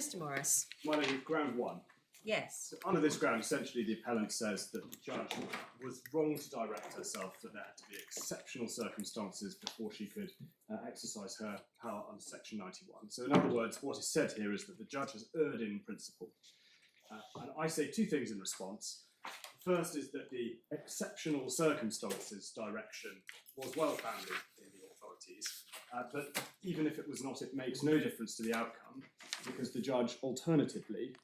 Mr. Morris. My name is ground one. Yes. So under this ground, essentially the appellant says that the judge was wrong to direct herself, that there had to be exceptional circumstances before she could exercise her power under Section 91. So in other words, what is said here is that the judge has erred in principle. And I say two things in response. First is that the exceptional circumstances direction was well founded in the authorities, but even if it was not, it makes no difference to the outcome, because the judge alternatively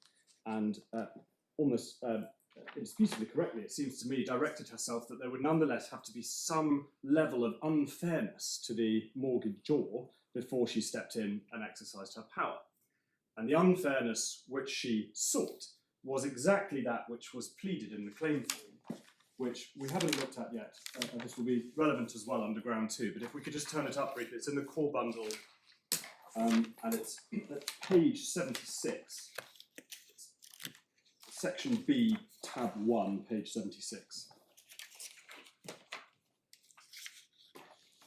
and almost indisputably correctly, it seems to me, directed herself that there would nonetheless have to be some level of unfairness to the mortgagor before she stepped in and exercised her power. And the unfairness which she sought was exactly that which was pleaded in the claim form, which we haven't looked at yet, and this will be relevant as well under ground two, but if we could just turn it up briefly, it's in the core bundle, and it's at page 76. Section B, tab 1, page 76.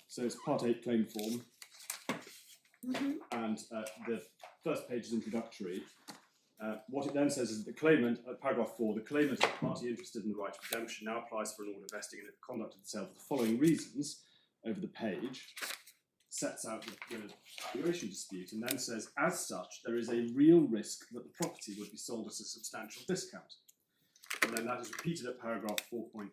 So it's part 8 claim form, and the first page is introductory. What it then says is that the claimant, paragraph 4, the claimant as a party interested in the right of redemption now applies for an order vesting in the conduct of the sale for the following reasons over the page, sets out the valuation dispute, and then says, as such, there is a real risk that the property would be sold at a substantial discount. And then that is repeated at paragraph 4.3.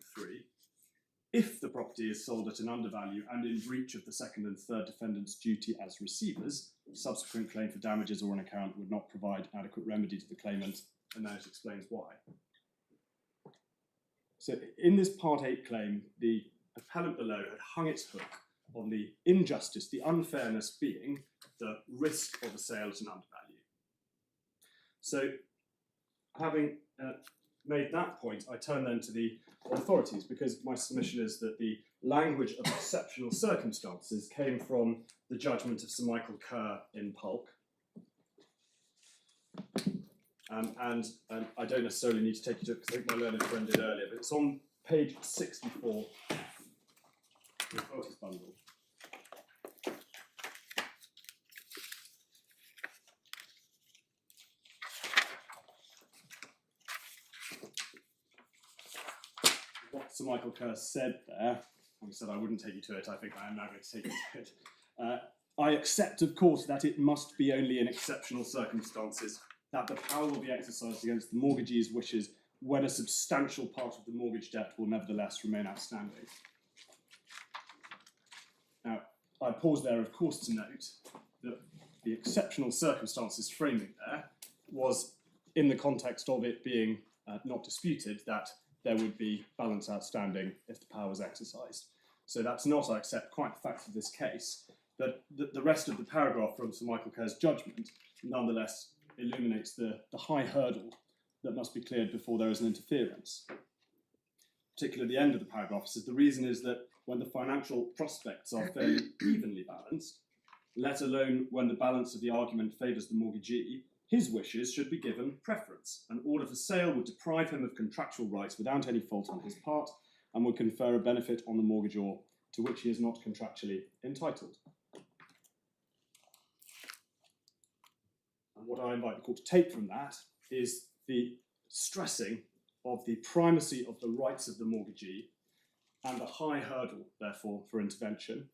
If the property is sold at an undervalue and in breach of the second and third defendant's duty as receivers, subsequent claim for damages or an account would not provide adequate remedy to the claimant, and then it explains why. So in this part 8 claim, the appellant below had hung its hook on the injustice, the unfairness being the risk of a sale at an undervalue. So, having made that point, I turn then to the authorities, because my submission is that the language of exceptional circumstances came from the judgment of Sir Michael Kerr in Pulk. And I don't necessarily need to take you to it, because I think my learned friend did earlier, but it's on page 64 of the authorities bundle. What Sir Michael Kerr said there, I said I wouldn't take you to it, I think I am now going to take you to it. I accept, of course, that it must be only in exceptional circumstances that the power will be exercised against the mortgagee's wishes when a substantial part of the mortgage debt will nevertheless remain outstanding. Now, I pause there, of course, to note that the exceptional circumstances framing there was in the context of it being not disputed that there would be balance outstanding if the power was exercised. So that's not, I accept, quite the facts of this case, but the rest of the paragraph from Sir Michael Kerr's judgment nonetheless illuminates the high hurdle that must be cleared before there is an interference. Particularly at the end of the paragraph, says the reason is that when the financial prospects are fairly evenly balanced, let alone when the balance of the argument favours the mortgagee, his wishes should be given preference. An order for sale would deprive him of contractual rights without any fault on his part and would confer a benefit on the mortgagor to which he is not contractually entitled. And what I invite the court to take from that is the stressing of the primacy of the rights of the mortgagee and the high hurdle, therefore, for intervention.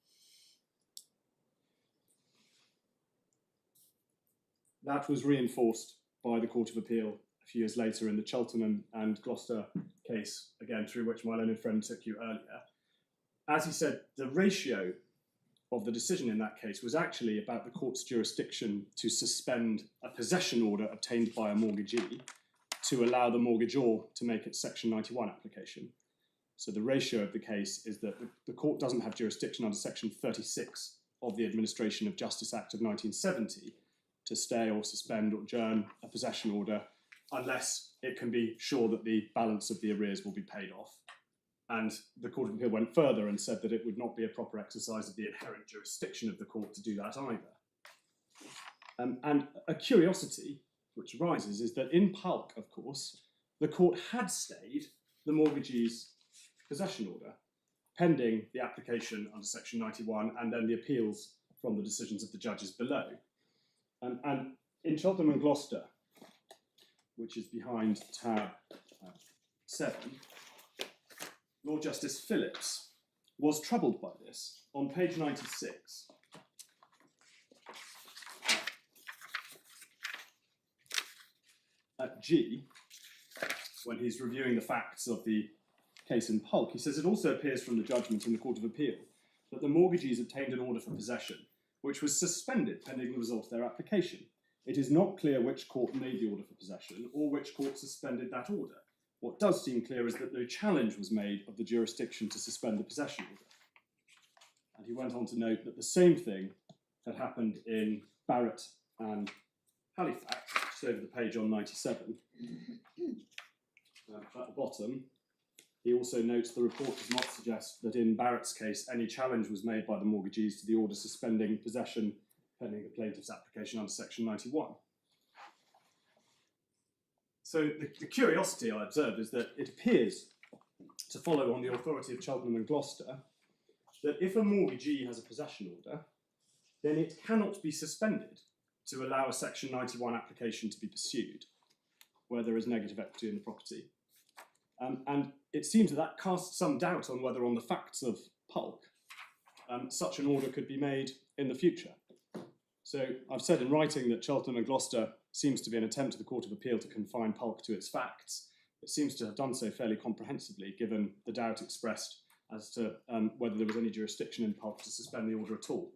That was reinforced by the Court of Appeal a few years later in the Cheltenham and Gloucester case, again, through which my learned friend took you earlier. As he said, the ratio of the decision in that case was actually about the court's jurisdiction to suspend a possession order obtained by a mortgagee to allow the mortgagor to make its Section 91 application. So the ratio of the case is that the court doesn't have jurisdiction under Section 36 of the Administration of Justice Act of 1970 to stay or suspend or adjourn a possession order unless it can be sure that the balance of the arrears will be paid off. And the Court of Appeal went further and said that it would not be a proper exercise of the inherent jurisdiction of the court to do that either. And a curiosity which arises is that in Pulk, of course, the court had stayed the mortgagee's possession order pending the application under Section 91 and then the appeals from the decisions of the judges below. And in Cheltenham and Gloucester, which is behind tab 7, Lord Justice Phillips was troubled by this. On page 96, at G, when he's reviewing the facts of the case in Pulk, he says it also appears from the judgment in the Court of Appeal that the mortgagees obtained an order for possession, which was suspended pending the result of their application. It is not clear which court made the order for possession or which court suspended that order. What does seem clear is that no challenge was made of the jurisdiction to suspend the possession order. And he went on to note that the same thing had happened in Barrett and Halifax, which is over the page on 97. At the bottom, he also notes the report does not suggest that in Barrett's case any challenge was made by the mortgagees to the order suspending possession pending the plaintiff's application under section 91. So the curiosity I observed is that it appears to follow on the authority of Cheltenham and Gloucester that if a mortgagee has a possession order, then it cannot be suspended to allow a section 91 application to be pursued where there is negative equity in the property. And it seems that casts some doubt on whether on the facts of Pulk such an order could be made in the future. So I've said in writing that Cheltenham and Gloucester seems to be an attempt of the Court of Appeal to confine Pulk to its facts. It seems to have done so fairly comprehensively, given the doubt expressed as to whether there was any jurisdiction in Pulk to suspend the order at all.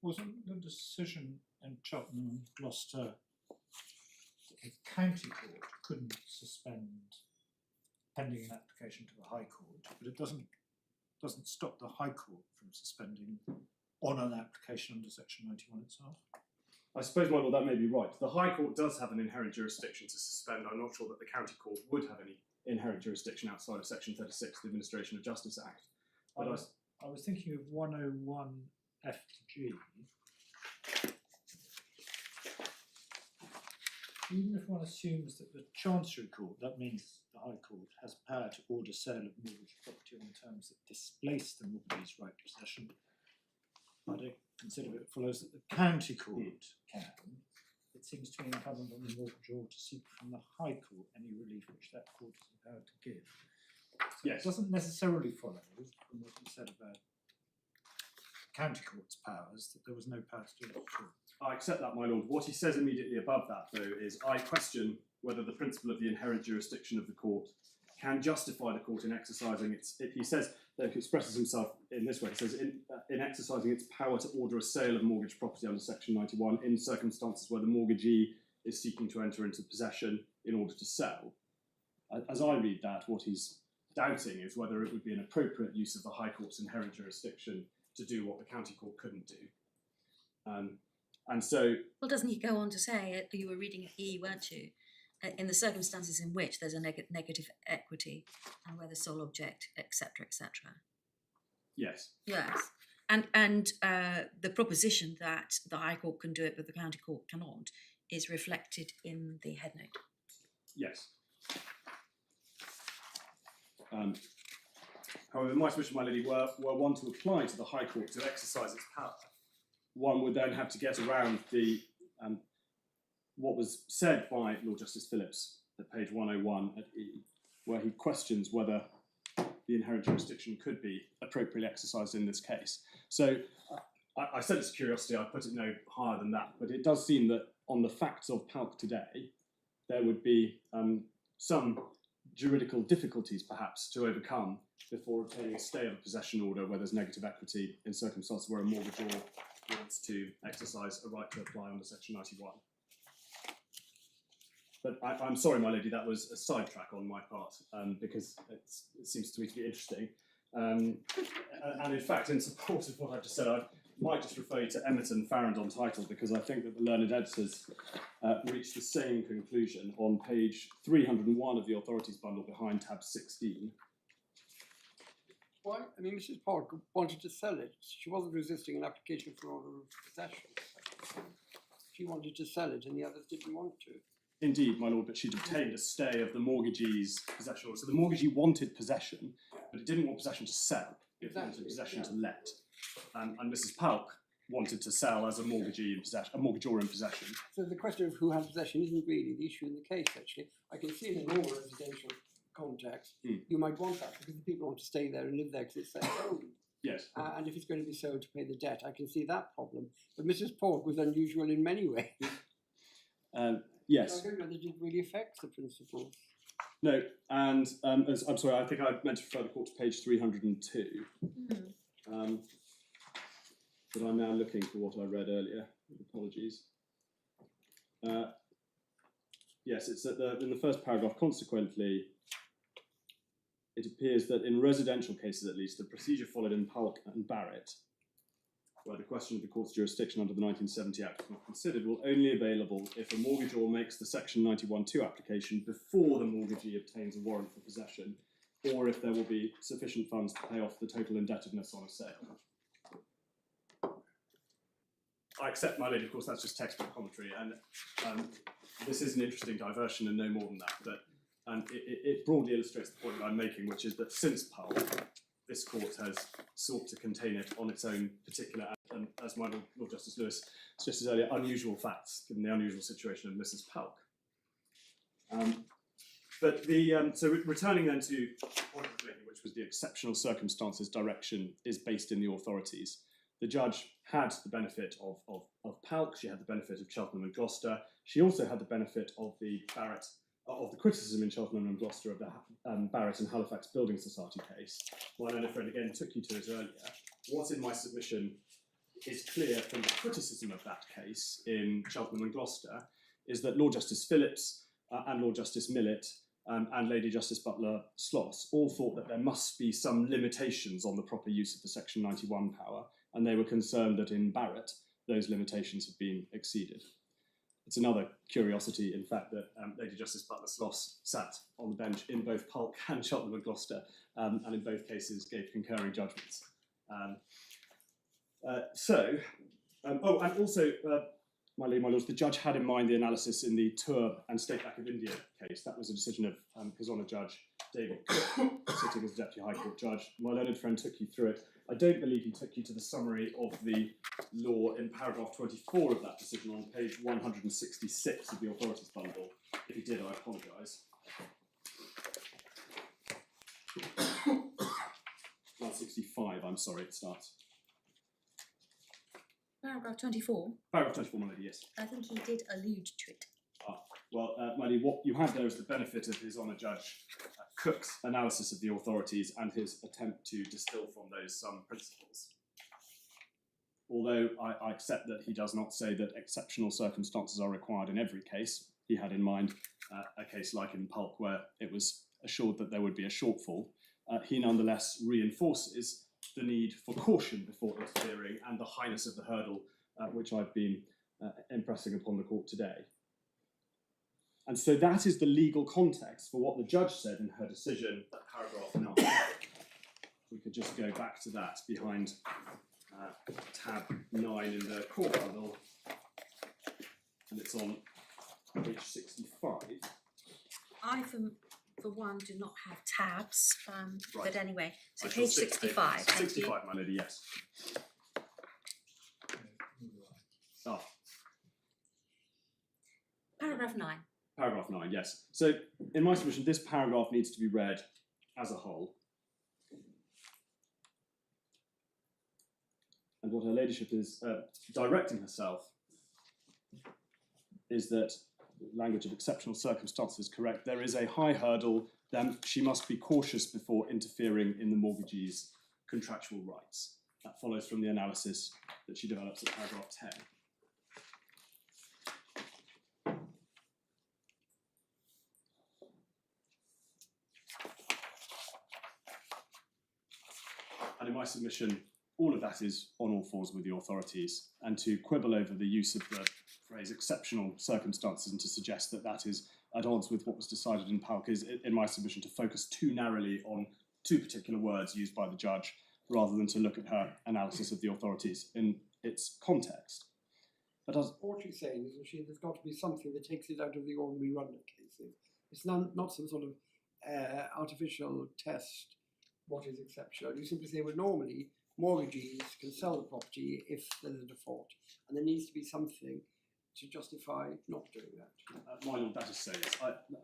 Wasn't the decision in Cheltenham and Gloucester that the county court couldn't suspend pending an application to the High Court, but it doesn't stop the High Court from suspending on an application under section 91 itself? I suppose, my lord, that may be right. The High Court does have an inherent jurisdiction to suspend. I'm not sure that the County Court would have any inherent jurisdiction outside of section 36 of the Administration of Justice Act. But I was thinking of 101 FG. Even if one assumes that the Chancery Court, that means the High Court, has power to order sale of mortgage property on terms that displace the mortgagee's right to possession, I don't consider it follows that the County Court can. It seems to be incumbent on the mortgagor to seek from the High Court any relief which that court is empowered to give. So yes. It doesn't necessarily follow from what you said about County Court's powers that there was no power to do it at all. I accept that, my lord. What he says immediately above that, though, is I question whether the principle of the inherent jurisdiction of the court can justify the court in exercising he says, that he expresses himself in this way, he says, in exercising its power to order a sale of mortgage property under section 91 in circumstances where the mortgagee is seeking to enter into possession in order to sell. As I read that, what he's doubting is whether it would be an appropriate use of the High Court's inherent jurisdiction to do what the County Court couldn't do. And so... Well, doesn't he go on to say, you were reading at E, weren't you? In the circumstances in which there's a negative equity and where the sole object, etc., etc. Yes. Yes. And the proposition that the High Court can do it but the County Court cannot is reflected in the head note. Yes. However, my submission, my lady, were one to apply to the High Court to exercise its power, one would then have to get around the what was said by Lord Justice Phillips at page 101 at E, where he questions whether the inherent jurisdiction could be appropriately exercised in this case. So I said it's a curiosity, I put it no higher than that, but it does seem that on the facts of Pulk today, there would be some juridical difficulties perhaps to overcome before obtaining a stay of a possession order where there's negative equity in circumstances where a mortgagor wants to exercise a right to apply under section 91. But I'm sorry, my lady, that was a sidetrack on my part because it seems to me to be interesting. And in fact, in support of what I've just said, I might just refer you to Emmett and Farrand on title because I think that the learned editors reached the same conclusion on page 301 of the authorities bundle behind tab 16. Why? I mean, Mrs. Polk wanted to sell it. She wasn't resisting an application for order of possession. She wanted to sell it and the others didn't want to. Indeed, my lord, but she'd obtained a stay of the mortgagee's possession order. So the mortgagee wanted possession, but it didn't want possession to sell. It wanted possession to let. And Mrs. Polk wanted to sell as a mortgagee in possession, a mortgagor in possession. So the question of who has possession isn't really the issue in the case, actually. I can see in a normal residential context, you might want that because the people want to stay there and live there because it's their home. Yes. And if it's going to be sold to pay the debt, I can see that problem. But Mrs. Pork was unusual in many ways. Yes. So I don't know that it really affects the principle. No, and I'm sorry, I think I meant to refer the court to page 302. But I'm now looking for what I read earlier. Apologies. Yes, it's in the first paragraph. Consequently, it appears that in residential cases, at least, the procedure followed in Polk and Barrett, where the question of the court's jurisdiction under the 1970 Act is not considered, will only be available if a mortgagor makes the Section 91(2) application before the mortgagee obtains a warrant for possession, or if there will be sufficient funds to pay off the total indebtedness on a sale. I accept, my lady, of course, that's just textbook commentary, and this is an interesting diversion and no more than that, but it broadly illustrates the point that I'm making, which is that since Polk, this court has sought to contain it on its own particular, and as my Lord Justice Lewis suggested earlier, unusual facts, given the unusual situation of Mrs. Polk. But returning then to the point I was making, which was the exceptional circumstances direction is based in the authorities. The judge had the benefit of Polk, she had the benefit of Cheltenham and Gloucester, she also had the benefit of the criticism in Cheltenham and Gloucester of the Barrett and Halifax Building Society case. My learned friend again took you to it earlier. What in my submission is clear from the criticism of that case in Cheltenham and Gloucester is that Lord Justice Phillips and Lord Justice Millett and Lady Justice Butler Sloss all thought that there must be some limitations on the proper use of the Section 91 power, and they were concerned that in Barrett those limitations had been exceeded. It's another curiosity, in fact, that Lady Justice Butler Sloss sat on the bench in both Polk and Cheltenham and Gloucester, and in both cases gave concurring judgments. And also, my lords, the judge had in mind the analysis in the Tour and State Bank of India case. That was a decision of His Honour Judge David Cook, sitting as Deputy High Court Judge. My learned friend took you through it. I don't believe he took you to the summary of the law in paragraph 24 of that decision on page 166 of the authorities bundle. If he did, I apologise. 165, I'm sorry, it starts. Paragraph 24. Paragraph 24, my lady, yes. I think he did allude to it. Well, my lady, what you have there is the benefit of His Honour Judge Cook's analysis of the authorities and his attempt to distill from those some principles. Although I accept that he does not say that exceptional circumstances are required in every case, he had in mind a case like in Polk where it was assured that there would be a shortfall. He nonetheless reinforces the need for caution before interfering and the highness of the hurdle which I've been impressing upon the court today. And so that is the legal context for what the judge said in her decision at paragraph 9. We could just go back to that behind tab 9 in the court bundle, and it's on page 65. I, for one, do not have tabs, Right. but anyway, so I shall page stick to 65. page Thank 65, my lady, yes. Oh, Paragraph 9. paragraph 9, yes. So, in my submission, this paragraph needs to be read as a whole. And what her ladyship is directing herself is that language of exceptional circumstances is correct. There is a high hurdle, then she must be cautious before interfering in the mortgagee's contractual rights. That follows from the analysis that she develops at paragraph 10. And in my submission, all of that is on all fours with the authorities, and to quibble over the use of the phrase exceptional circumstances and to suggest that that is at odds with what was decided in Polk is, in my submission, to focus too narrowly on two particular words used by the judge rather than to look at her analysis of the authorities in its context. But as What she's saying is that there's got to be something that takes it out of the ordinary run of cases. It's not some sort of artificial test, what is exceptional. You simply say, well, normally mortgagees can sell the property if there's a default, and there needs to be something to justify not doing that. My lord, that is so. Yes.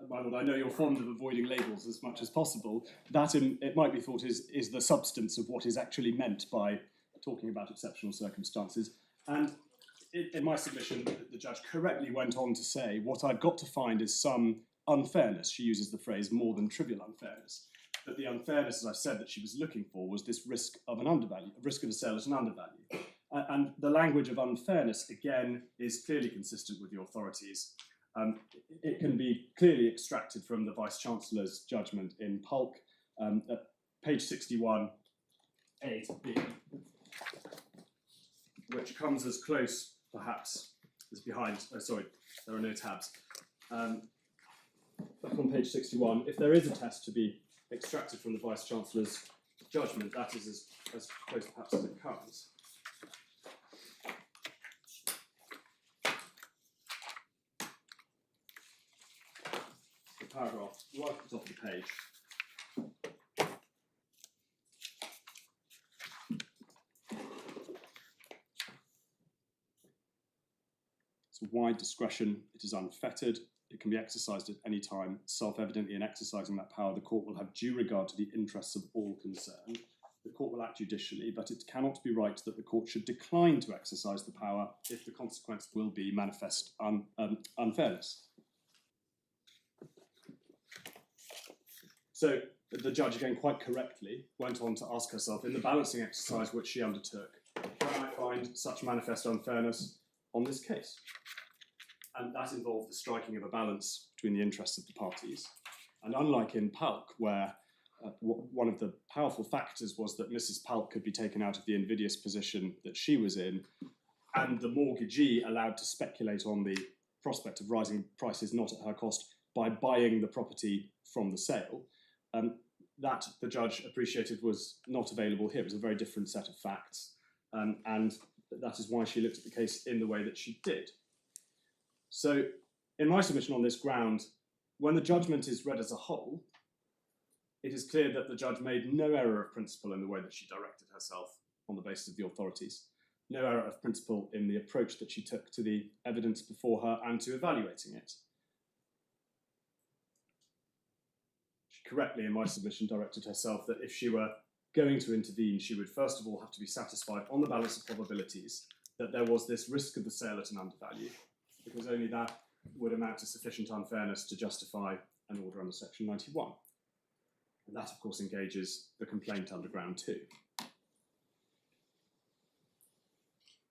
My lord, I know you're fond of avoiding labels as much as possible. That, it might be thought, is the substance of what is actually meant by talking about exceptional circumstances. And in my submission, the judge correctly went on to say, what I've got to find is some unfairness. She uses the phrase more than trivial unfairness. But the unfairness, as I've said, that she was looking for was this risk of an undervalue, risk of a sale at an undervalue. And the language of unfairness, again, is clearly consistent with the authorities. It can be clearly extracted from the Vice-Chancellor's judgment in Pulk at page 61, A to B, which comes as close, perhaps, as behind, sorry, there are no tabs. Back on page 61, if there is a test to be extracted from the Vice-Chancellor's judgment, that is as close perhaps as it comes. The paragraph right at the top of the page. It's a wide discretion, it is unfettered, it can be exercised at any time. Self-evidently, in exercising that power, the court will have due regard to the interests of all concerned. The court will act judicially, but it cannot be right that the court should decline to exercise the power if the consequence will be manifest unfairness. So the judge, again quite correctly, went on to ask herself, in the balancing exercise which she undertook, can I find such manifest unfairness on this case? And that involved the striking of a balance between the interests of the parties. And unlike in Palk, where one of the powerful factors was that Mrs. Palk could be taken out of the invidious position that she was in, and the mortgagee allowed to speculate on the prospect of rising prices not at her cost by buying the property from the sale, that the judge appreciated was not available here. It was a very different set of facts, and that is why she looked at the case in the way that she did. So, in my submission on this ground, when the judgment is read as a whole, it is clear that the judge made no error of principle in the way that she directed herself on the basis of the authorities, no error of principle in the approach that she took to the evidence before her and to evaluating it. She correctly, in my submission, directed herself that if she were going to intervene, she would first of all have to be satisfied on the balance of probabilities that there was this risk of the sale at an undervalue, because only that would amount to sufficient unfairness to justify an order under Section 91. And that, of course, engages the complaint under ground 2.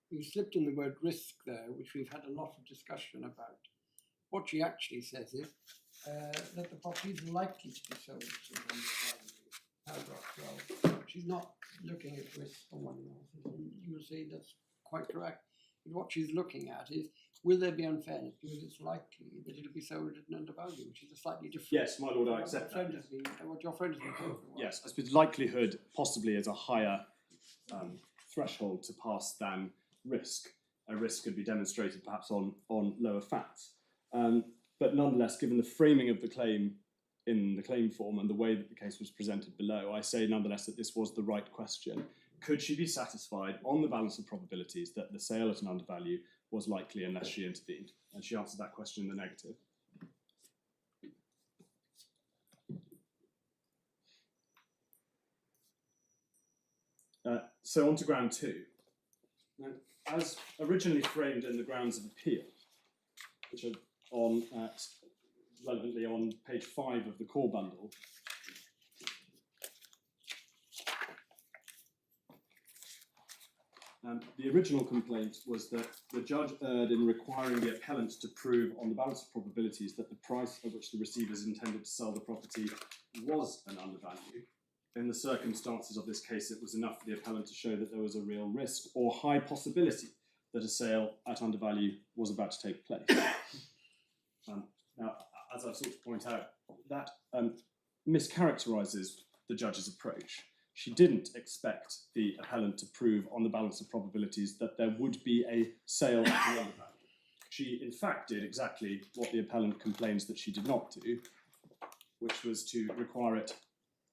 You slipped in the word risk there, which we've had a lot of discussion about. What she actually says is that the property is likely to be sold to an undervalue. Paragraph 12. She's not looking at risk on one analysis, and you will see that's quite correct. But what she's looking at is, will there be unfairness because it's likely that it'll be sold at an undervalue, which is a slightly different. Yes, my lord, I accept that. What your friend has been talking about. Yes, I suppose likelihood possibly is a higher threshold to pass than risk. A risk could be demonstrated perhaps on lower facts. But nonetheless, given the framing of the claim in the claim form and the way that the case was presented below, I say nonetheless that this was the right question. Could she be satisfied on the balance of probabilities that the sale at an undervalue was likely unless she intervened? And she answered that question in the negative. So on to ground 2. Now, as originally framed in the grounds of appeal, which are on relevantly on page 5 of the core bundle, the original complaint was that the judge erred in requiring the appellant to prove on the balance of probabilities that the price at which the receivers intended to sell the property was an undervalue. In the circumstances of this case, it was enough for the appellant to show that there was a real risk or high possibility that a sale at undervalue was about to take place. Now, as I've sought to point out, that mischaracterises the judge's approach. She didn't expect the appellant to prove on the balance of probabilities that there would be a sale at the undervalue. She, in fact, did exactly what the appellant complains that she did not do, which was to require it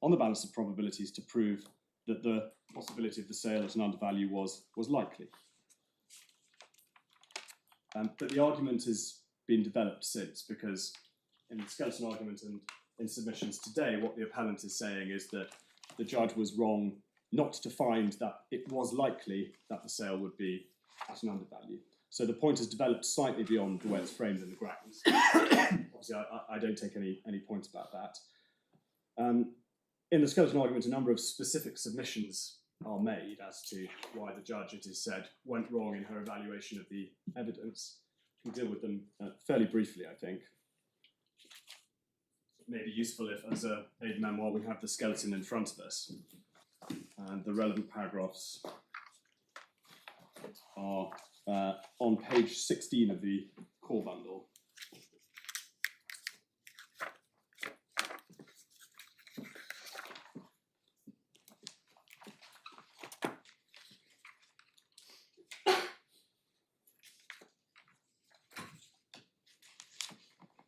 on the balance of probabilities to prove that the possibility of the sale at an undervalue was likely. But the argument has been developed since, because in the skeleton argument and in submissions today, what the appellant is saying is that the judge was wrong not to find that it was likely that the sale would be at an undervalue. So the point has developed slightly beyond the way it's framed in the grounds. Obviously, I don't take any point about that. In the skeleton argument, a number of specific submissions are made as to why the judge, it is said, went wrong in her evaluation of the evidence. We'll deal with them fairly briefly, I think. It may be useful if, as a aide-memoire, we have the skeleton in front of us. And the relevant paragraphs are on page 16 of the core bundle.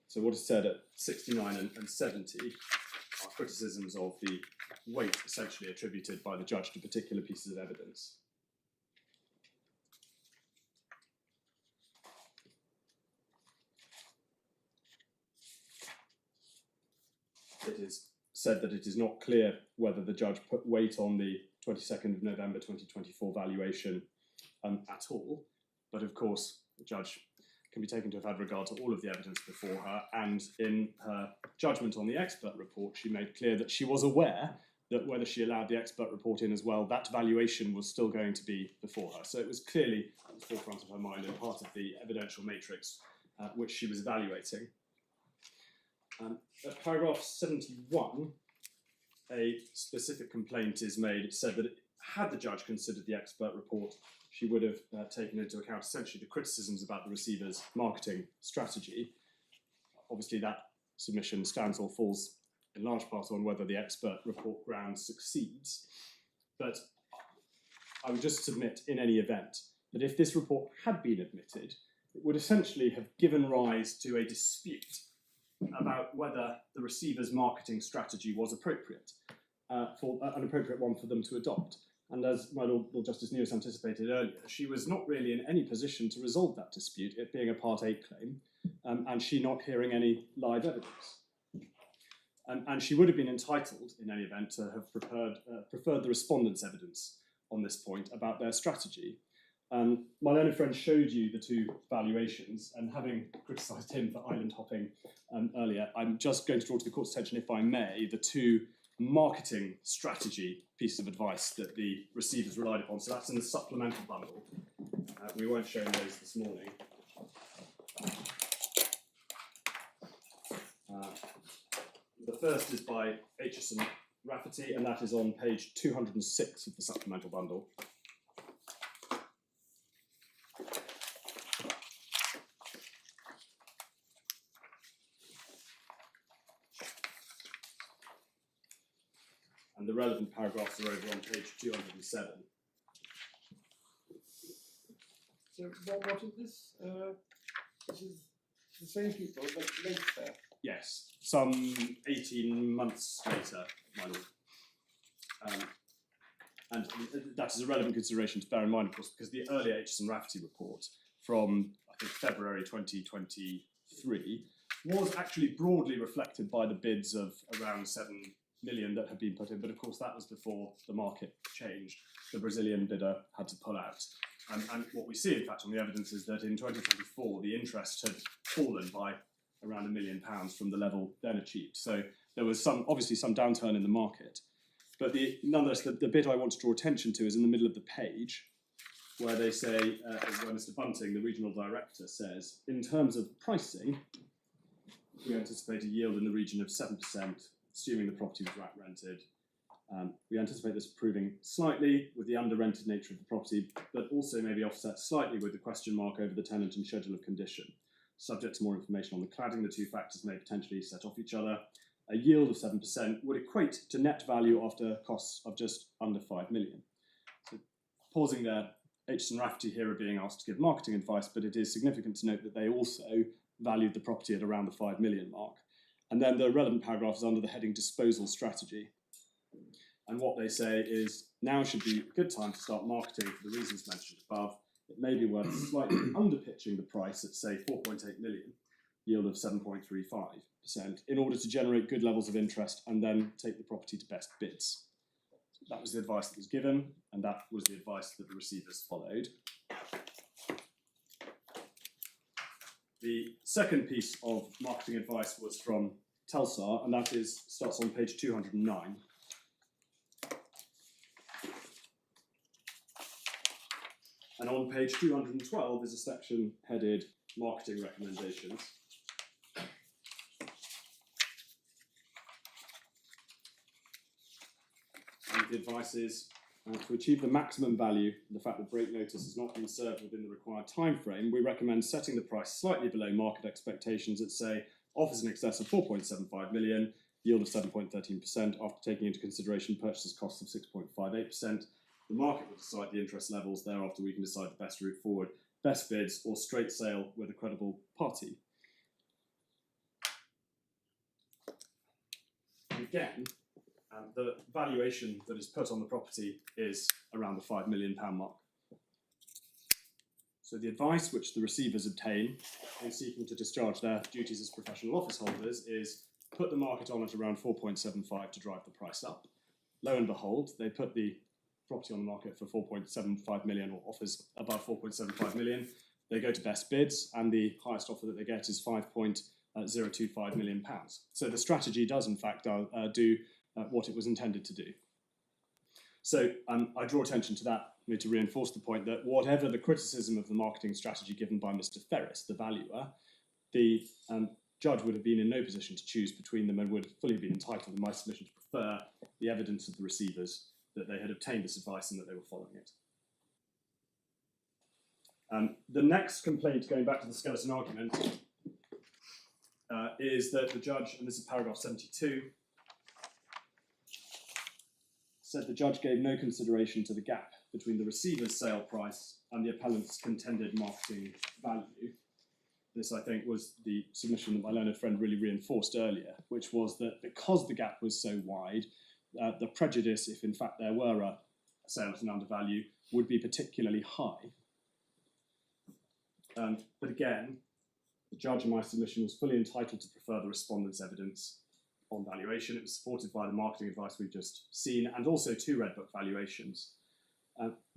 So what is said at 69 and 70 are criticisms of the weight essentially attributed by the judge to particular pieces of evidence. It is said that it is not clear whether the judge put weight on the 22nd of November 2024 valuation at all, but of course the judge can be taken to have had regard to all of the evidence before her, and in her judgment on the expert report she made clear that she was aware that whether she allowed the expert report in as well, that valuation was still going to be before her. So it was clearly at the forefront of her mind and part of the evidential matrix which she was evaluating. At paragraph 71, a specific complaint is made. It said that had the judge considered the expert report, she would have taken into account essentially the criticisms about the receiver's marketing strategy. Obviously that submission stands or falls in large part on whether the expert report ground succeeds. But I would just submit in any event that if this report had been admitted, it would essentially have given rise to a dispute about whether the receiver's marketing strategy was appropriate, for an appropriate one for them to adopt. And as my Lord Justice News anticipated earlier, she was not really in any position to resolve that dispute, it being a Part 8 claim, and she not hearing any live evidence. And she would have been entitled, in any event, to have preferred the respondents' evidence on this point about their strategy. My learned friend showed you the two valuations, and having criticised him for island hopping earlier, I'm just going to draw to the court's attention, if I may, the two marketing strategy pieces of advice that the receivers relied upon. So that's in the supplemental bundle. We weren't showing those this morning. The first is by Aitchison Rafferty, and that is on page 206 of the supplemental bundle. And the relevant paragraphs are over on page 207. So what is this? This is the same people that linked there. Yes, some 18 months later, my lord. And that is a relevant consideration to bear in mind, of course, because the earlier Aitchison Rafferty report from, I think, February 2023 was actually broadly reflected by the bids of around 7 million that had been put in, but of course that was before the market changed. The Brazilian bidder had to pull out. And what we see, in fact, on the evidence is that in 2024, the interest had fallen by around £1 million from the level then achieved. So there was obviously some downturn in the market. But nonetheless, the bit I want to draw attention to is in the middle of the page, where they say, where Mr. Bunting, the regional director, says, in terms of pricing, we anticipate a yield in the region of 7%, assuming the property was rented. We anticipate this improving slightly with the under-rented nature of the property, but also maybe offset slightly with the question mark over the tenant and schedule of condition. Subject to more information on the cladding, the two factors may potentially set off each other. A yield of 7% would equate to net value after costs of just under 5 million. So, pausing there, Aitchison Rafferty here are being asked to give marketing advice, but it is significant to note that they also valued the property at around the 5 million mark. And then the relevant paragraph is under the heading Disposal Strategy. And what they say is, now should be a good time to start marketing for the reasons mentioned above. It may be worth slightly underpitching the price at, say, 4.8 million, yield of 7.35%, in order to generate good levels of interest and then take the property to best bids. That was the advice that was given, and that was the advice that the receivers followed. The second piece of marketing advice was from Telsar, and that starts on page 209. And on page 212 is a section headed Marketing Recommendations. And the advice is to achieve the maximum value, the fact that break notice has not been served within the required time frame, we recommend setting the price slightly below market expectations at, say, offers in excess of 4.75 million, yield of 7.13% after taking into consideration purchase costs of 6.58%. The market will decide the interest levels. Thereafter, we can decide the best route forward, best bids, or straight sale with a credible party. And again, the valuation that is put on the property is around the £5 million mark. So the advice which the receivers obtain in seeking to discharge their duties as professional office holders is put the market on at around 4.75 to drive the price up. Lo and behold, they put the property on the market for 4.75 million, or offers above 4.75 million. They go to best bids, and the highest offer that they get is £5.025 million. So the strategy does, in fact, do what it was intended to do. So I draw attention to that to reinforce the point that whatever the criticism of the marketing strategy given by Mr. Ferris, the valuer, the judge would have been in no position to choose between them and would have fully been entitled, in my submission, to prefer the evidence of the receivers that they had obtained this advice and that they were following it. The next complaint, going back to the skeleton argument, is that the judge, and this is paragraph 72, said the judge gave no consideration to the gap between the receiver's sale price and the appellant's contended marketing value. This, I think, was the submission that my learned friend really reinforced earlier, which was that because the gap was so wide, the prejudice, if in fact there were a sale at an undervalue, would be particularly high. But again, the judge in my submission was fully entitled to prefer the respondent's evidence on valuation. It was supported by the marketing advice we've just seen, and also 2 Red Book valuations.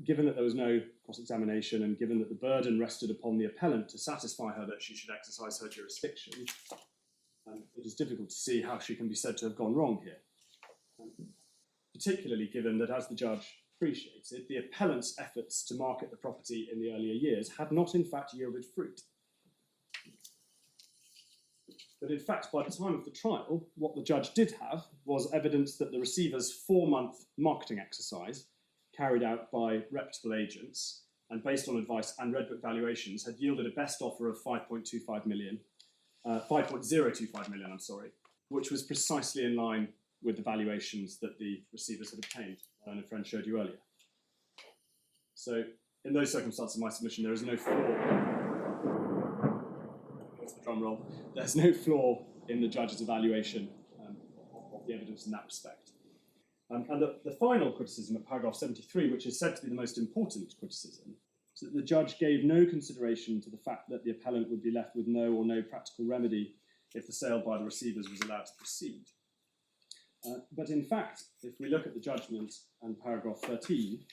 Given that there was no cross-examination, and given that the burden rested upon the appellant to satisfy her that she should exercise her jurisdiction, it is difficult to see how she can be said to have gone wrong here. Particularly given that, as the judge appreciated, the appellant's efforts to market the property in the earlier years had not in fact yielded fruit. But in fact, by the time of the trial, what the judge did have was evidence that the receiver's 4-month marketing exercise, carried out by reputable agents and based on advice and Red Book valuations, had yielded a best offer of 5.025 million, which was precisely in line with the valuations that the receivers had obtained, and a friend showed you earlier. So, in those circumstances of my submission, there is no flaw. What's the drum roll? There's no flaw in the judge's evaluation of the evidence in that respect. And the final criticism at paragraph 73, which is said to be the most important criticism, is that the judge gave no consideration to the fact that the appellant would be left with no or no practical remedy if the sale by the receivers was allowed to proceed. But in fact, if we look at the judgment and paragraph 13,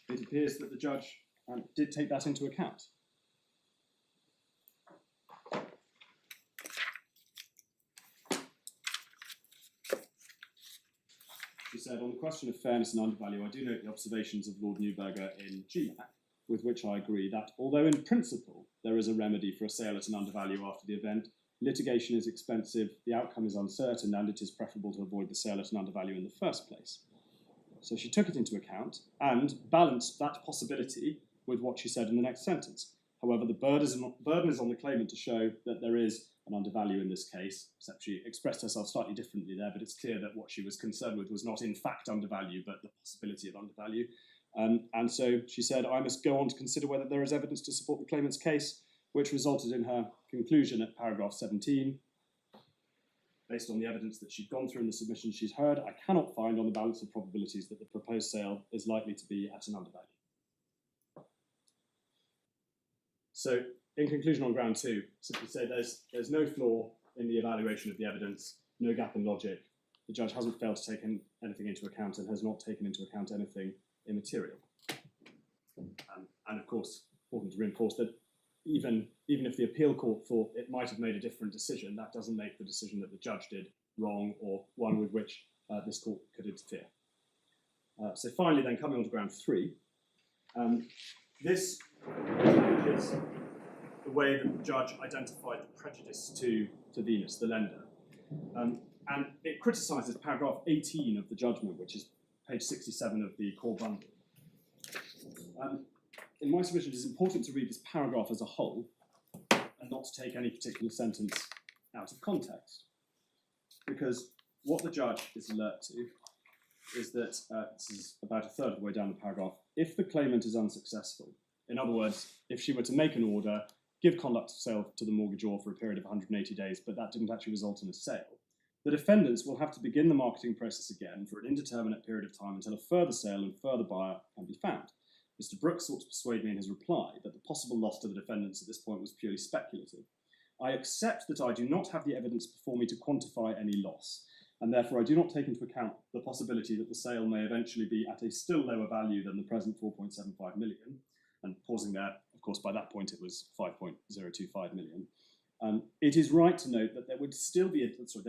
it appears that the judge did take that into account. She said, on the question of fairness and undervalue, I do note the observations of Lord Neuberger in GMAC, with which I agree that, although in principle there is a remedy for a sale at an undervalue after the event, litigation is expensive, the outcome is uncertain, and it is preferable to avoid the sale at an undervalue in the first place. So she took it into account and balanced that possibility with what she said in the next sentence. However, the burden is on the claimant to show that there is an undervalue in this case, except she expressed herself slightly differently there, but it's clear that what she was concerned with was not in fact undervalue, but the possibility of undervalue. And so she said, I must go on to consider whether there is evidence to support the claimant's case, which resulted in her conclusion at paragraph 17, based on the evidence that she'd gone through in the submission she's heard, I cannot find on the balance of probabilities that the proposed sale is likely to be at an undervalue. So, in conclusion on ground 2, simply say there's no flaw in the evaluation of the evidence, no gap in logic. The judge hasn't failed to take anything into account and has not taken into account anything immaterial. And of course, important to reinforce that even if the appeal court thought it might have made a different decision, that doesn't make the decision that the judge did wrong or one with which this court could interfere. So finally then, coming on to ground 3, this is the way that the judge identified the prejudice to Venus, the lender. And it criticises paragraph 18 of the judgment, which is page 67 of the core bundle. In my submission, it is important to read this paragraph as a whole and not to take any particular sentence out of context. Because what the judge is alert to is that, this is about a third of the way down the paragraph, if the claimant is unsuccessful, in other words, if she were to make an order, give conduct of sale to the mortgagor for a period of 180 days, but that didn't actually result in a sale, the defendants will have to begin the marketing process again for an indeterminate period of time until a further sale and further buyer can be found. Mr. Brooks sought to persuade me in his reply that the possible loss to the defendants at this point was purely speculative. I accept that I do not have the evidence before me to quantify any loss, and therefore I do not take into account the possibility that the sale may eventually be at a still lower value than the present 4.75 million. And pausing there, of course, by that point it was 5.025 million. It is right to note that there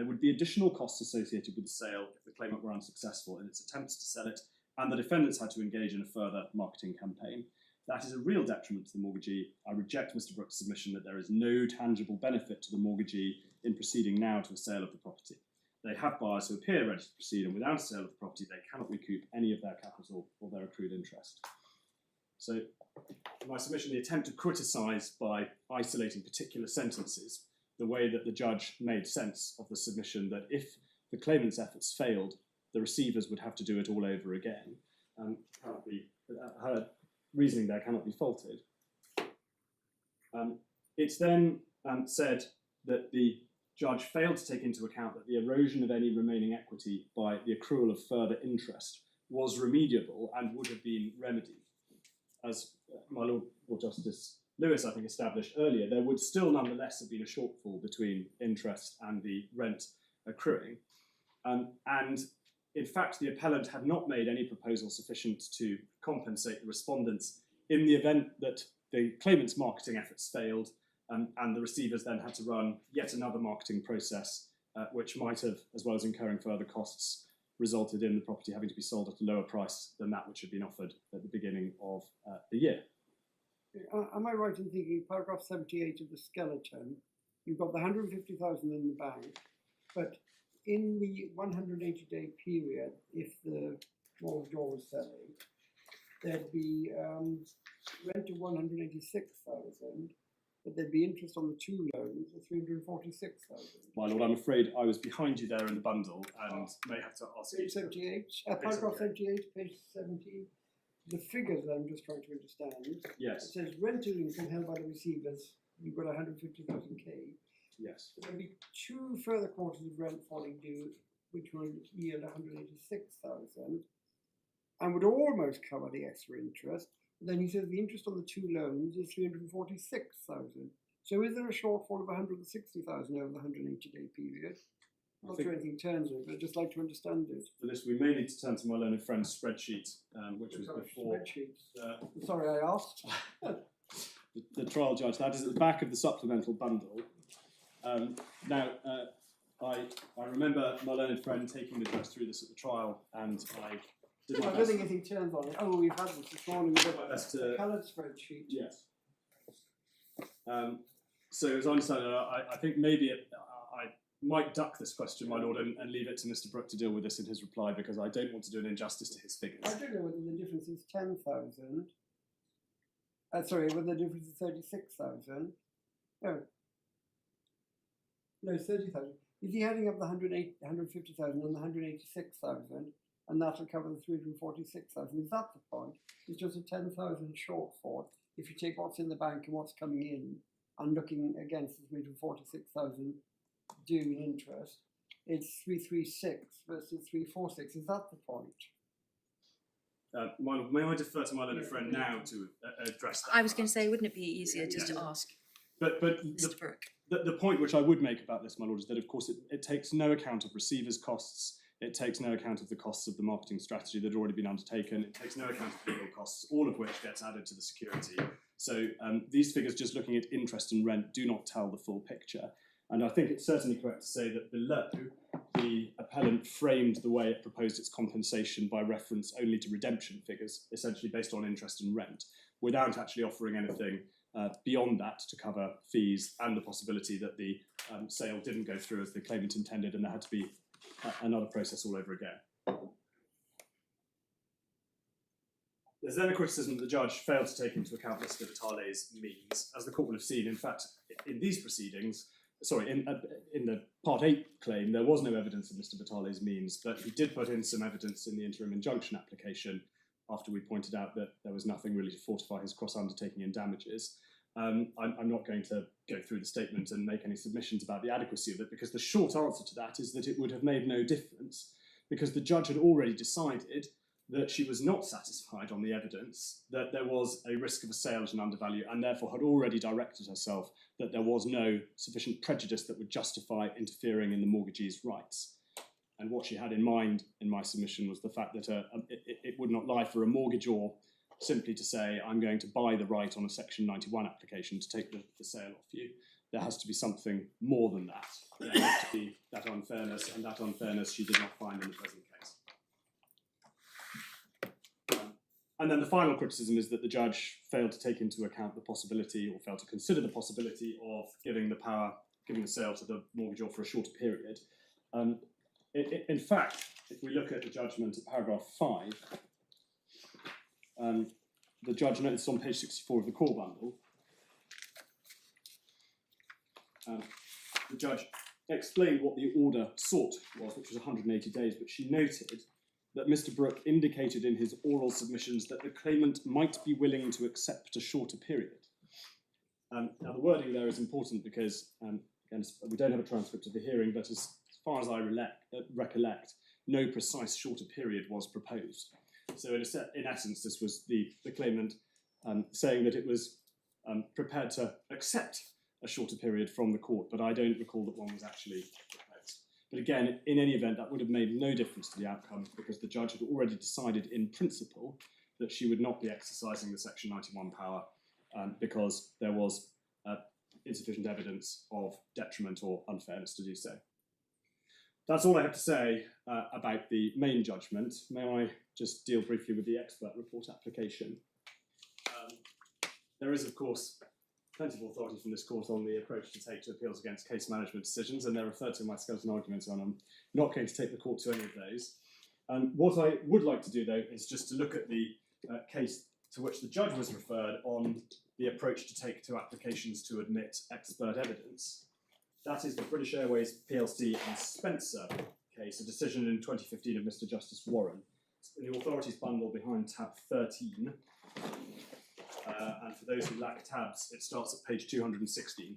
would be additional costs associated with the sale if the claimant were unsuccessful in its attempts to sell it, and the defendants had to engage in a further marketing campaign. That is a real detriment to the mortgagee. I reject Mr. Brooks' submission that there is no tangible benefit to the mortgagee in proceeding now to a sale of the property. They have buyers who appear ready to proceed, and without a sale of the property, they cannot recoup any of their capital or their accrued interest. So, in my submission, the attempt to criticise by isolating particular sentences the way that the judge made sense of the submission that if the claimant's efforts failed, the receivers would have to do it all over again, her reasoning there cannot be faulted. It's then said that the judge failed to take into account that the erosion of any remaining equity by the accrual of further interest was remediable and would have been remedied. As my Lord Justice Lewis, I think, established earlier, there would still nonetheless have been a shortfall between interest and the rent accruing. And in fact, the appellant had not made any proposal sufficient to compensate the respondents in the event that the claimant's marketing efforts failed and the receivers then had to run yet another marketing process, which might have, as well as incurring further costs, resulted in the property having to be sold at a lower price than that which had been offered at the beginning of the year. Am I right in thinking paragraph 78 of the skeleton, you've got the 150,000 in the bank, but in the 180-day period, if the mortgagor was selling, there'd be rent of 186,000, but there'd be interest on the two loans of 346,000. My Lord, I'm afraid I was behind you there in the bundle and may have to ask you. Page 78, paragraph 78, page 17. The figures I'm just trying to understand. Yes. It says rental income held by the receivers, you've got 150,000K. Yes. There'll be two further quarters of rent falling due, which will yield 186,000, and would almost cover the extra interest. But then he says the interest on the two loans is 346,000. So is there a shortfall of 160,000 over the 180-day period? Not sure anything turns on it, but I'd just like to understand it. For this, we may need to turn to my learned friend's spreadsheet, which was before. Spreadsheets. Sorry, I asked. the trial judge. That is at the back of the supplemental bundle. Now, I remember my learned friend taking the judge through this at the trial, and I did my I don't think anything turns on it. Oh, we've had this morning. We've got a coloured spreadsheet. Yes. So, as I understand it, I think maybe I might duck this question, my Lord, and leave it to Mr. Brooke to deal with this in his reply, because I don't want to do an injustice to his figures. I don't know whether the difference is 10,000. Sorry, whether the difference is 36,000. No, 30,000. Is he adding up the 150,000 and the 186,000, and that'll cover the 346,000? Is that the point? It's just a 10,000 shortfall if you take what's in the bank and what's coming in, and looking against the 346,000 due in interest. it's 336 versus 346. Is that the point? May I defer to my learned friend now to address that? I was going to say, wouldn't it be easier just to Yeah. ask But Mr. Brooke? the point which I would make about this, my lord, is that of course it takes no account of receivers' costs. It takes no account of the costs of the marketing strategy that had already been undertaken. It takes no account of legal costs, all of which gets added to the security. So these figures, just looking at interest and rent, do not tell the full picture. And I think it's certainly correct to say that below, the appellant framed the way it proposed its compensation by reference only to redemption figures, essentially based on interest and rent, without actually offering anything beyond that to cover fees and the possibility that the sale didn't go through as the claimant intended and there had to be another process all over again. There's then a criticism that the judge failed to take into account Mr. Vitale's means. As the court will have seen, in fact, in these proceedings, in the Part 8 claim, there was no evidence of Mr. Vitale's means, but he did put in some evidence in the interim injunction application after we pointed out that there was nothing really to fortify his cross-undertaking in damages. I'm not going to go through the statement and make any submissions about the adequacy of it, because the short answer to that is that it would have made no difference, because the judge had already decided that she was not satisfied on the evidence, that there was a risk of a sale at an undervalue, and therefore had already directed herself that there was no sufficient prejudice that would justify interfering in the mortgagee's rights. And what she had in mind in my submission was the fact that it would not lie for a mortgagor simply to say, I'm going to buy the right on a Section 91 application to take the sale off you. There has to be something more than that. There has to be that unfairness, and that unfairness she did not find in the present case. And then the final criticism is that the judge failed to take into account the possibility, or failed to consider the possibility, of giving the sale to the mortgagor for a shorter period. In fact, if we look at the judgment at paragraph 5, the judge notes on page 64 of the core bundle, the judge explained what the order sought was, which was 180 days, but she noted that Mr. Brooke indicated in his oral submissions that the claimant might be willing to accept a shorter period. Now, the wording there is important because, again, we don't have a transcript of the hearing, but as far as I recollect, no precise shorter period was proposed. So in essence, this was the claimant saying that it was prepared to accept a shorter period from the court, but I don't recall that one was actually proposed. But again, in any event, that would have made no difference to the outcome, because the judge had already decided in principle that she would not be exercising the Section 91 power because there was insufficient evidence of detriment or unfairness to do so. That's all I have to say about the main judgment. May I just deal briefly with the expert report application? There is, of course, plenty of authority from this court on the approach to take to appeals against case management decisions, and they're referred to in my skeleton arguments, and I'm not going to take the court to any of those. What I would like to do, though, is just to look at the case to which the judge was referred on the approach to take to applications to admit expert evidence. That is the British Airways plc and Spencer case, a decision in 2015 of Mr. Justice Warren. It's in the authorities bundle behind tab 13. And for those who lack tabs, it starts at page 216.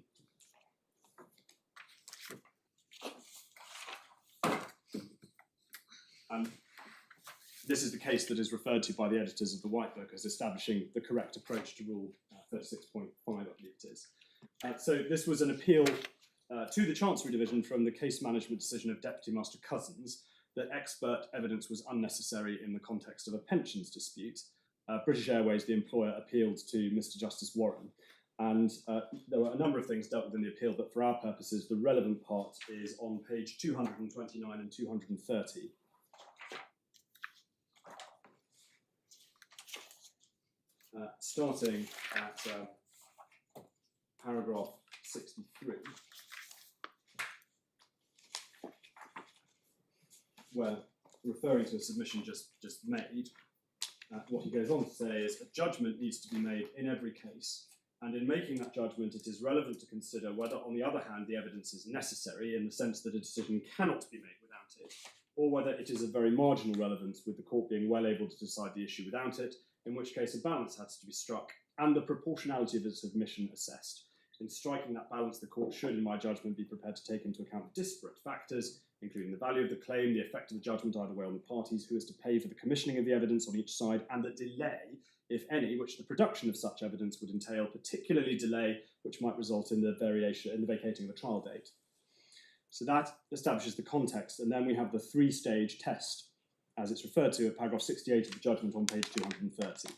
This is the case that is referred to by the editors of the White Book as establishing the correct approach to Rule 36.5, I believe it is. So this was an appeal to the Chancery Division from the case management decision of Deputy Master Cousins that expert evidence was unnecessary in the context of a pensions dispute. British Airways, the employer, appealed to Mr. Justice Warren, and there were a number of things dealt with in the appeal, but for our purposes, the relevant part is on page 229 and 230. Starting at paragraph 63, where, referring to a submission just made, what he goes on to say is a judgment needs to be made in every case, and in making that judgment it is relevant to consider whether, on the other hand, the evidence is necessary in the sense that a decision cannot be made without it, or whether it is of very marginal relevance, with the court being well able to decide the issue without it, in which case a balance has to be struck and the proportionality of its admission assessed. In striking that balance, the court should, in my judgment, be prepared to take into account disparate factors, including the value of the claim, the effect of the judgment either way on the parties, who is to pay for the commissioning of the evidence on each side, and the delay, if any, which the production of such evidence would entail, particularly delay which might result in the vacating of a trial date. So that establishes the context, and then we have the three-stage test, as it's referred to at paragraph 68 of the judgment on page 230.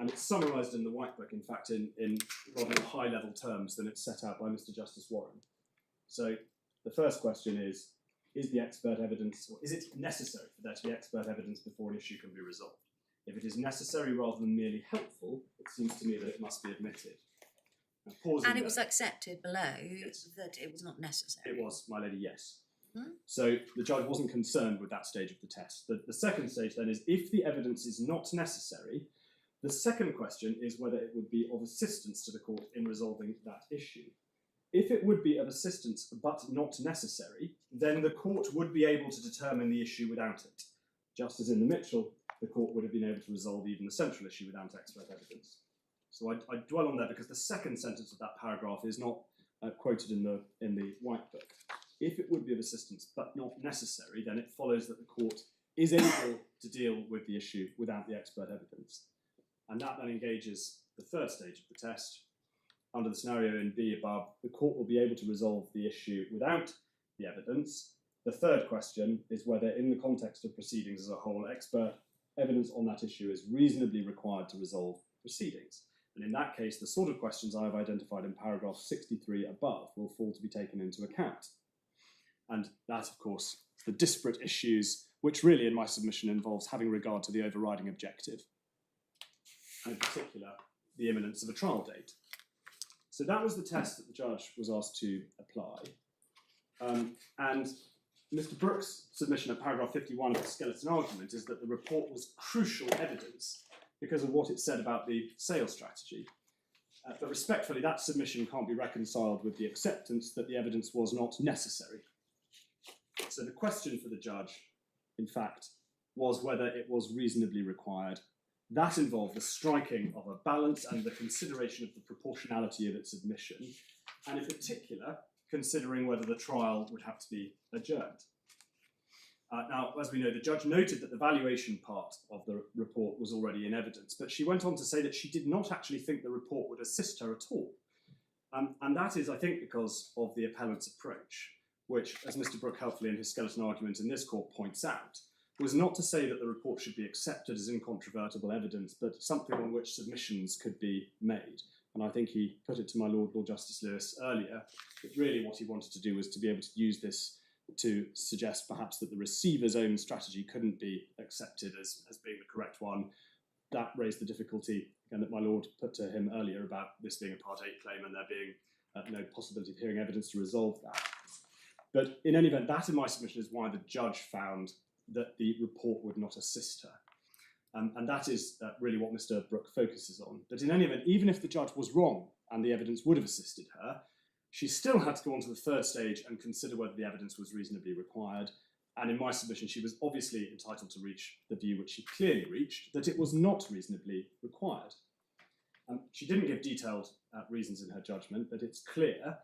And it's summarised in the White Book, in fact, in rather high-level terms than it's set out by Mr. Justice Warren. So the first question is the expert evidence, or is it necessary for there to be expert evidence before an issue can be resolved? If it is necessary rather than merely helpful, it seems to me that it must be admitted. And it was accepted below Yes. that it was not necessary. It was, my lady, yes. So the judge wasn't concerned with that stage of the test. The second stage then is if the evidence is not necessary, the second question is whether it would be of assistance to the court in resolving that issue. If it would be of assistance but not necessary, then the court would be able to determine the issue without it. Just as in the Mitchell, the court would have been able to resolve even the central issue without expert evidence. So I dwell on that because the second sentence of that paragraph is not quoted in the White Book. If it would be of assistance but not necessary, then it follows that the court is able to deal with the issue without the expert evidence. And that then engages the third stage of the test. Under the scenario in B above, the court will be able to resolve the issue without the evidence. The third question is whether, in the context of proceedings as a whole, expert evidence on that issue is reasonably required to resolve proceedings. And in that case, the sort of questions I have identified in paragraph 63 above will fall to be taken into account. And that, of course, the disparate issues, which really in my submission involves having regard to the overriding objective, and in particular, the imminence of a trial date. So that was the test that the judge was asked to apply. And Mr. Brooks' submission at paragraph 51 of the skeleton argument is that the report was crucial evidence because of what it said about the sales strategy. But respectfully, that submission can't be reconciled with the acceptance that the evidence was not necessary. So the question for the judge, in fact, was whether it was reasonably required. That involved the striking of a balance and the consideration of the proportionality of its admission, and in particular, considering whether the trial would have to be adjourned. Now, as we know, the judge noted that the valuation part of the report was already in evidence, but she went on to say that she did not actually think the report would assist her at all. And that is, I think, because of the appellant's approach, which, as Mr. Brooke helpfully in his skeleton argument in this court points out, was not to say that the report should be accepted as incontrovertible evidence, but something on which submissions could be made. And I think he put it to my Lord Justice Lewis earlier, that really what he wanted to do was to be able to use this to suggest perhaps that the receiver's own strategy couldn't be accepted as being the correct one. That raised the difficulty, again, that my Lord put to him earlier about this being a Part 8 claim and there being no possibility of hearing evidence to resolve that. But in any event, that in my submission is why the judge found that the report would not assist her. And that is really what Mr. Brooke focuses on. But in any event, even if the judge was wrong and the evidence would have assisted her, she still had to go on to the third stage and consider whether the evidence was reasonably required. And in my submission, she was obviously entitled to reach the view which she clearly reached, that it was not reasonably required. She didn't give detailed reasons in her judgment, but it's clear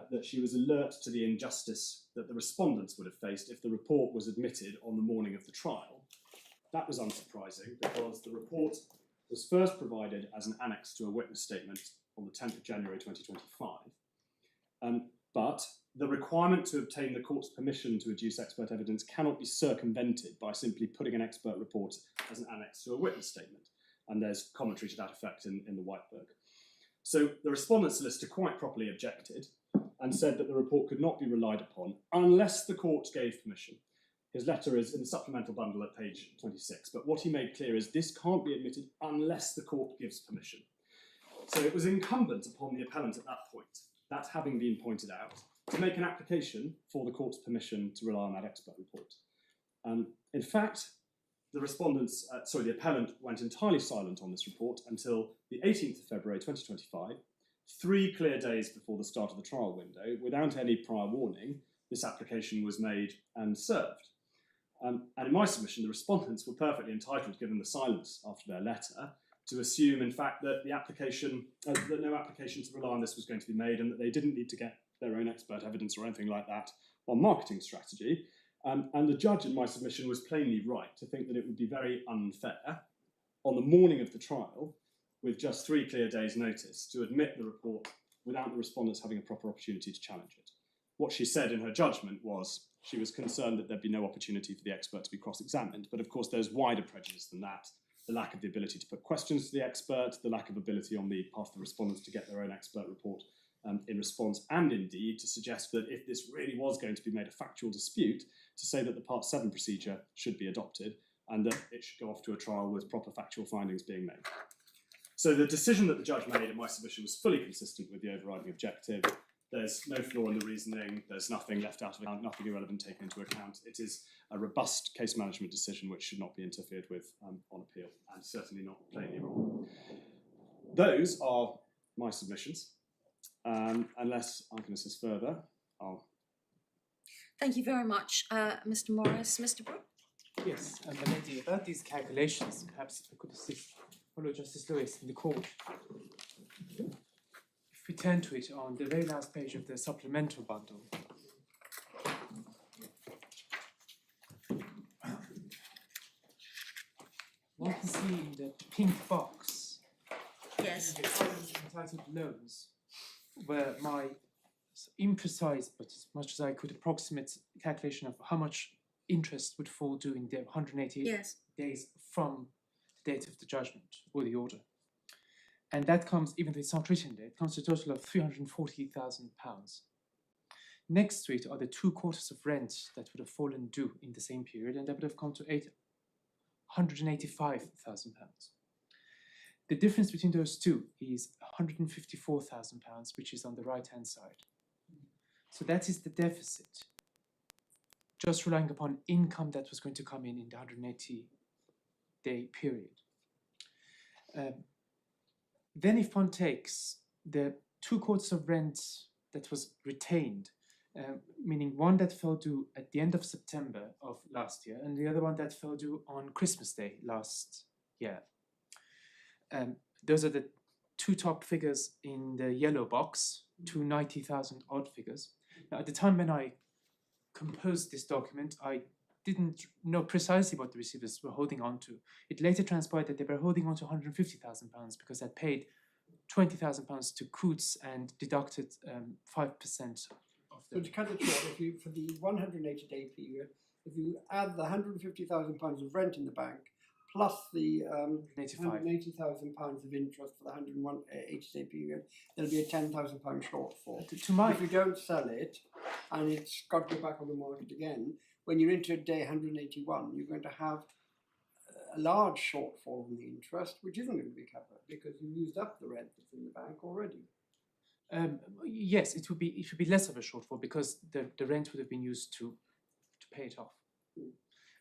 that she was alert to the injustice that the respondents would have faced if the report was admitted on the morning of the trial. That was unsurprising because the report was first provided as an annex to a witness statement on the 10th of January 2025. But the requirement to obtain the court's permission to adduce expert evidence cannot be circumvented by simply putting an expert report as an annex to a witness statement. And there's commentary to that effect in the White Book. So the respondent solicitor quite properly objected and said that the report could not be relied upon unless the court gave permission. His letter is in the supplemental bundle at page 26, but what he made clear is this can't be admitted unless the court gives permission. So it was incumbent upon the appellant at that point, that having been pointed out, to make an application for the court's permission to rely on that expert report. In fact, the appellant went entirely silent on this report until the 18th of February 2025, 3 clear days before the start of the trial window. Without any prior warning, this application was made and served. And in my submission, the respondents were perfectly entitled, given the silence after their letter, to assume, in fact, that the application, that no application to rely on this was going to be made, and that they didn't need to get their own expert evidence or anything like that on marketing strategy. And the judge in my submission was plainly right to think that it would be very unfair on the morning of the trial, with just 3 clear days' notice, to admit the report without the respondents having a proper opportunity to challenge it. What she said in her judgment was she was concerned that there'd be no opportunity for the expert to be cross-examined, but of course there's wider prejudice than that. The lack of the ability to put questions to the expert, the lack of ability on the part of the respondents to get their own expert report in response, and indeed to suggest that if this really was going to be made a factual dispute, to say that the Part 7 procedure should be adopted and that it should go off to a trial with proper factual findings being made. So the decision that the judge made in my submission was fully consistent with the overriding objective. There's no flaw in the reasoning, there's nothing left out of account, nothing irrelevant taken into account. It is a robust case management decision which should not be interfered with on appeal, and certainly not plainly wrong. Those are my submissions. Unless I can assist further, I'll... Thank you very much, Mr. Morris. Mr. Brooke? Yes, and the lady, about these calculations, perhaps I could assist fellow Justice Lewis in the court. If we turn to it on the very last page of the supplemental bundle, one can see in the pink box, Yes. the items entitled loans, where my imprecise, but as much as I could, approximate calculation of how much interest would fall due in the 180 Yes. days from the date of the judgment or the order. And that comes, even though it's not written there, it comes to a total of £340,000. Next to it are the 2 quarters of rent that would have fallen due in the same period, and that would have come to £885,000. The difference between those two is £154,000, which is on the right-hand side. So that is the deficit, just relying upon income that was going to come in the 180-day period. Then if one takes the 2 quarters of rent that was retained, meaning one that fell due at the end of September of last year and the other one that fell due on Christmas Day last year. Those are the 2 top figures in the yellow box, 290,000 odd figures. Now, at the time when I composed this document, I didn't know precisely what the receivers were holding on to. It later transpired that they were holding on to £150,000 because they paid £20,000 to Coutts and deducted 5% of So the... to cut it short, if you, for the 180-day period, if you add the £150,000 of rent in the bank, plus the £180,000 of interest for the 180-day period, there'll be a £10,000 shortfall. To my... If you don't sell it, and it's got to go back on the market again, when you're into day 181, you're going to have a large shortfall in the interest, which isn't going to be covered because you've used up the rent that's in the bank already. Yes, it would be less of a shortfall because the rent would have been used to pay it off.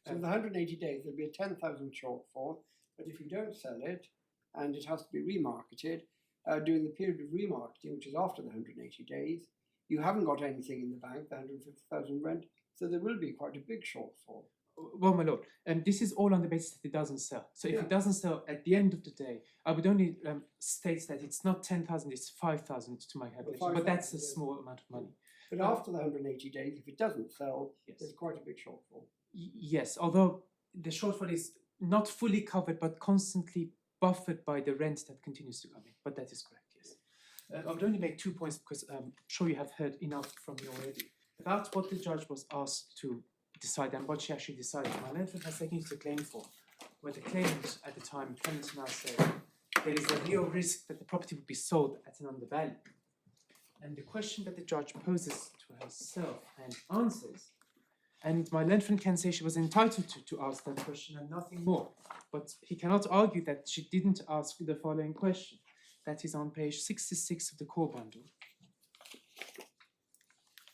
So in the 180 days, there'll be a 10,000 shortfall, but if you don't sell it and it has to be remarketed, during the period of remarketing, which is after the 180 days, you haven't got anything in the bank, the 150,000 rent, so there will be quite a big shortfall. Well, my lord, this is all on the basis that it doesn't sell. So if it doesn't sell at the end of the day, I would only state that it's not 10,000, it's 5,000 to my calculation, but that's a small amount of money. But after the 180 days, if it doesn't sell, there's quite a big shortfall. Yes, although the shortfall is not fully covered, but constantly buffered by the rent that continues to come in. But that is correct, yes. I would only make 2 points because I'm sure you have heard enough from me already about what the judge was asked to decide and what she actually decided. My landlord has taken it to the claim form, where the claimant at the time, claimant now said, there is a real risk that the property would be sold at an undervalue. And the question that the judge poses to herself and answers, and my landlord can say she was entitled to ask that question and nothing more, but he cannot argue that she didn't ask the following question. That is on page 66 of the core bundle,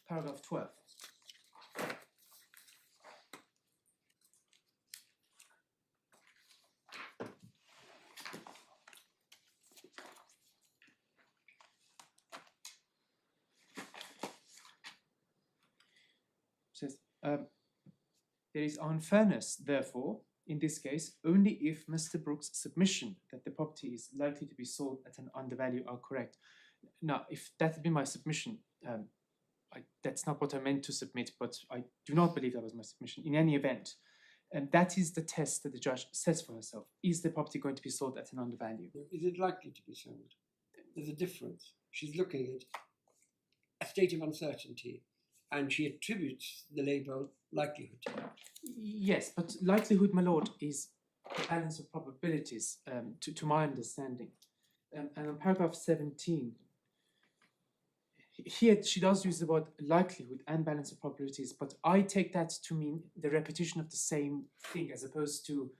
paragraph 12. Says, there is unfairness, therefore, in this case only if Mr. Brooks' submission that the property is likely to be sold at an undervalue are correct. Now, if that had been my submission, that's not what I meant to submit, but I do not believe that was my submission. In any event, and that is the test that the judge sets for herself. Is the property going to be sold at an undervalue? Is it likely to be sold? There's a difference. She's looking at a state of uncertainty, and she attributes the label likelihood to that. Yes, but likelihood, my lord, is a balance of probabilities, to my understanding. And on paragraph 17, here she does use the word likelihood and balance of probabilities, but I take that to mean the repetition of the same thing as opposed to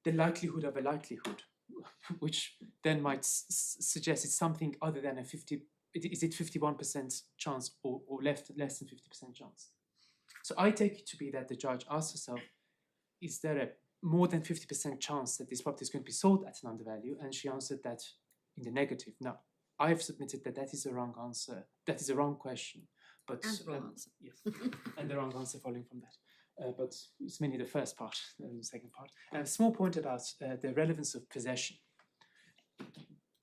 the likelihood of a likelihood, which then might suggest it's something other than a 50. Is it 51% chance or less than 50% chance? So I take it to be that the judge asks herself, is there a more than 50% chance that this property is going to be sold at an undervalue? And she answered that in the negative. Now, I've submitted that that is a wrong answer. That is a wrong question. But, And the wrong answer. Yes, and the wrong answer following from that. But it's mainly the first part and the second part. A small point about the relevance of possession.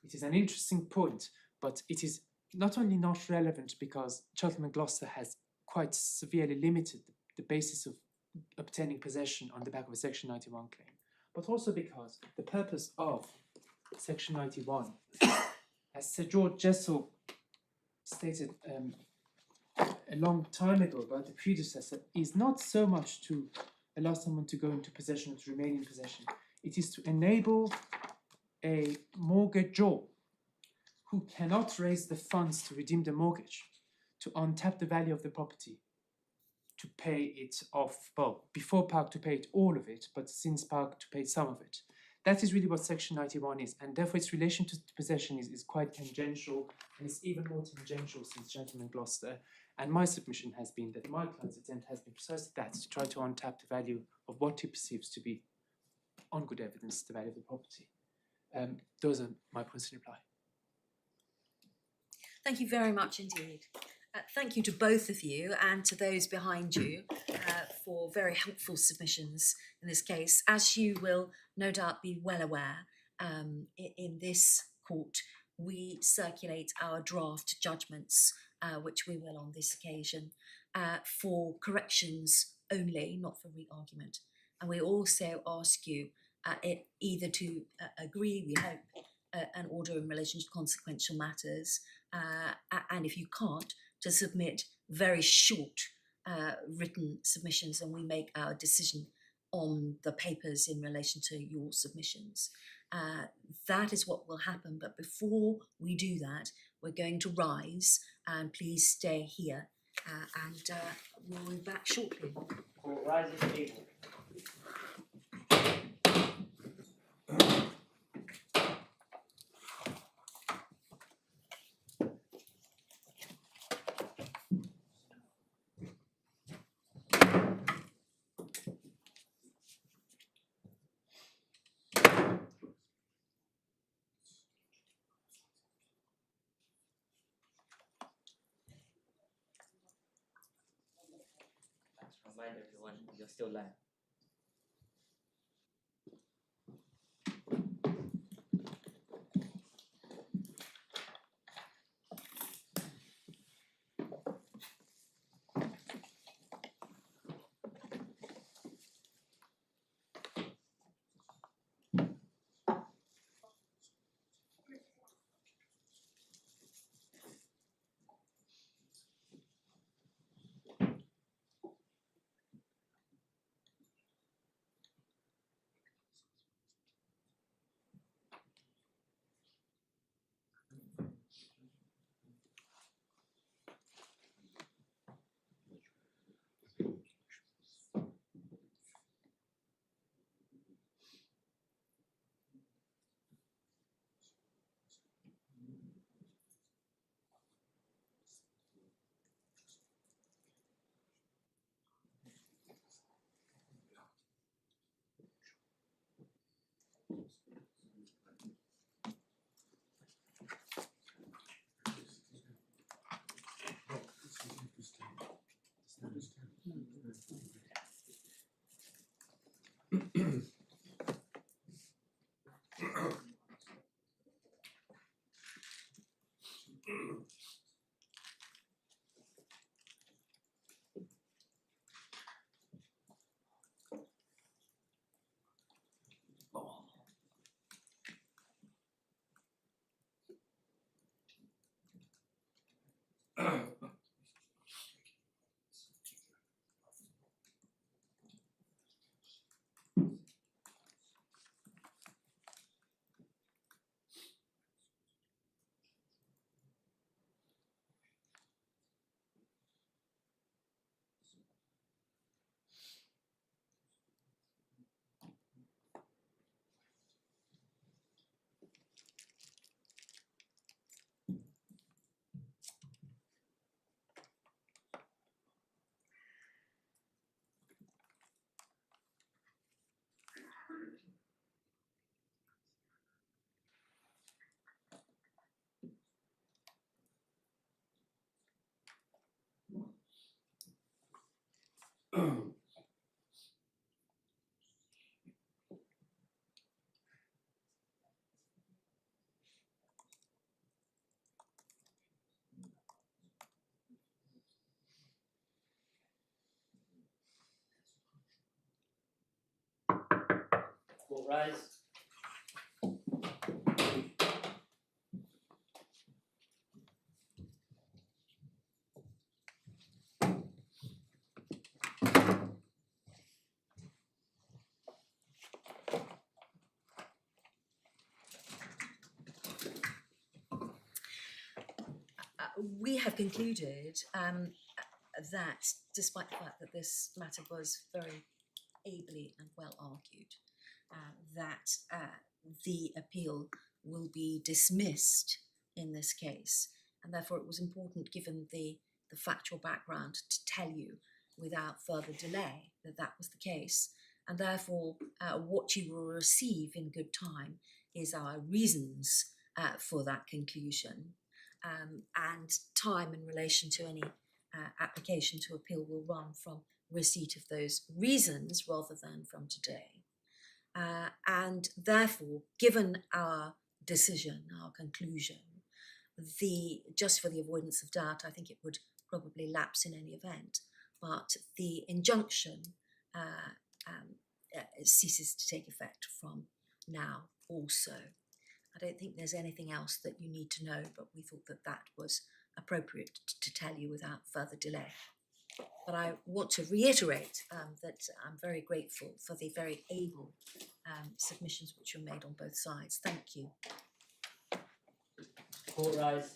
It is an interesting point, but it is not only not relevant because Cheltenham and Gloucester has quite severely limited the basis of obtaining possession on the back of a Section 91 claim, but also because the purpose of Section 91, as Sir George Jessel stated a long time ago about the predecessor, is not so much to allow someone to go into possession or to remain in possession. It is to enable a mortgagor who cannot raise the funds to redeem the mortgage to untap the value of the property to pay it off, well, before Park to pay it all of it, but since Park to pay some of it. That is really what Section 91 is, and therefore its relation to possession is quite tangential, and it's even more tangential since Cheltenham and Gloucester. And my submission has been that my client's attempt has been precisely that, to try to untap the value of what he perceives to be, on good evidence, the value of the property. Those are my points in reply. Thank you very much indeed. Thank you to both of you and to those behind you for very helpful submissions in this case. As you will no doubt be well aware, in this court we circulate our draft judgments, which we will on this occasion, for corrections only, not for re-argument. And we also ask you either to agree, we hope, an order in relation to consequential matters, and if you can't, to submit very short written submissions, and we make our decision on the papers in relation to your submissions. That is what will happen, but before we do that, we're going to rise, and please stay here, and we'll be back shortly. Rise at the table. Remind everyone, you're still live. Court rise. We have concluded that despite the fact that this matter was very ably and well argued, that the appeal will be dismissed in this case, and therefore it was important, given the factual background, to tell you without further delay that that was the case, and therefore what you will receive in good time is our reasons for that conclusion. And time in relation to any application to appeal will run from receipt of those reasons rather than from today. And therefore, given our decision, our conclusion, just for the avoidance of doubt, I think it would probably lapse in any event, but the injunction ceases to take effect from now also. I don't think there's anything else that you need to know, but we thought that that was appropriate to tell you without further delay. But I want to reiterate that I'm very grateful for the very able submissions which were made on both sides. Thank you. Court rise.